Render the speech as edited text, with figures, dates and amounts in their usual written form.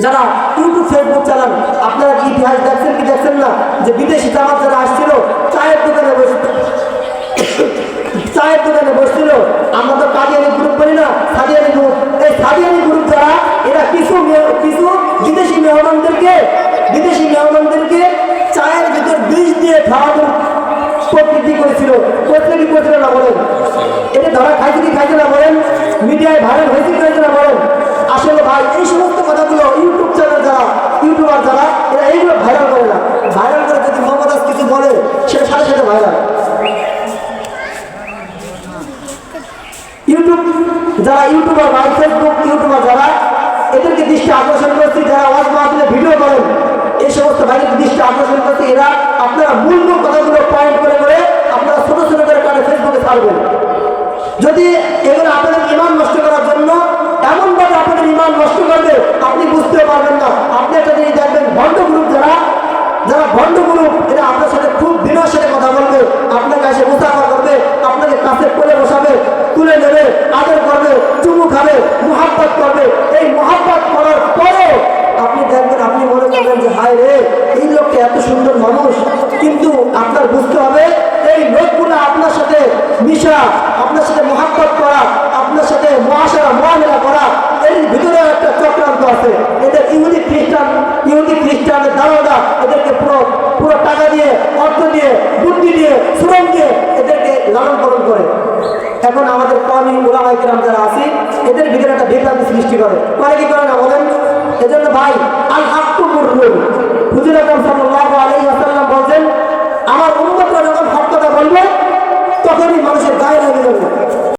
যারা YouTube Facebook চালান, আপনারা ইতিহাস দেখছেন কি দেখছেন না, যে বিদেশি জামাত যারা আসছিল চায়ের দোকানে বসছিল। আমরা তো কাদিয়ানি গ্রুপ বলি না, সাদিয়ানি গ্রুপ। এই সাদিয়ানি গ্রুপ যারা, এরা কিছু বিদেশি মেহমানদেরকে চায়ের ভিতর বিষ দিয়ে খাওয়ানোর প্রকৃতি করেছিল। করতে কি করেছিল না বলেন? এটা ধরা খাইছে কি খাইছে না বলেন? মিডিয়ায় ভাইরাল হয়েছে কি হয়েছে না বলেন? আসলে ভাই এই সমস্ত কথাগুলো ইউটিউব চ্যানেল যারা, ইউটিউবার যারা, এরা এইগুলো ভাইরাল করে না। ভাইরাল করে যদি মোহাম্মদ কিছু বলে, সেটা সাথে সাথে ভাইরাল। ইউটিউব যারা ইউটিউবার বা ফেসবুক ইউটিউবার যারা, এদেরকে দৃষ্টি আকর্ষণ করছি, যারা ওয়াজ মাহফিলে ভিডিও করেন, এই সমস্ত ভাইদের দৃষ্টি আকর্ষণ করছি। এরা আপনারা মূল কথাগুলো পয়েন্ট করে করে আপনারা ছোট ছোট করে কানে ফেসবুকে ছাড়বেন। যদি এগুলো আপনাদের ইমান নষ্ট করার জন্য এমনভাবে আপনাদের ইমান নষ্ট করবে, আপনি বুঝতেও পারবেন না। আপনি একটা জিনিস দেখবেন, ভণ্ড গ্রুপ যারা ভণ্ড গ্রুপ, এরা আপনার সাথে খুব বিনয়ের সাথে কথা বলবে, আপনার কাছে মুসাফা করবে, আপনাকে কাছে কোলে বসাবে, তুলে নেবে, আদর করবে, চুমু খাবে, মুহাব্বত করবে। এই মুহাব্বত করার পরেও আপনি দেখবেন, আপনি মনে করবেন যে হায় রে, এই লোকটা এত সুন্দর মানুষ। কিন্তু আপনার বুঝতে হবে, এই লোকগুলো আপনার সাথে মিশা, আপনার সাথে মুহাব্বত করা, আপনার সাথে মুআমেলা করা, এর ভিতরে একটা চক্রান্ত আছে। এদের ইহুদি খ্রিস্টানের দারোগা এদেরকে পুরো টাকা দিয়ে, অর্থ দিয়ে, বুদ্ধি দিয়ে, শ্রম দিয়ে এদেরকে লালন পালন করে। এখন আমাদের কওমি উলামায়ে কেরাম যারা আছে, এদের ভিতরে একটা বিভ্রান্তি সৃষ্টি করে কি করে না বলেন? এজন্য ভাই, আল হাক্কু মুররুন, হুজুর আকরাম সাল্লাল্লাহু আলাইহি ওয়াসাল্লাম বলেন, আমার উম্মতরা যখন হক কথা বলবে, তখনই মানুষের গায়ে লেগে যাবে।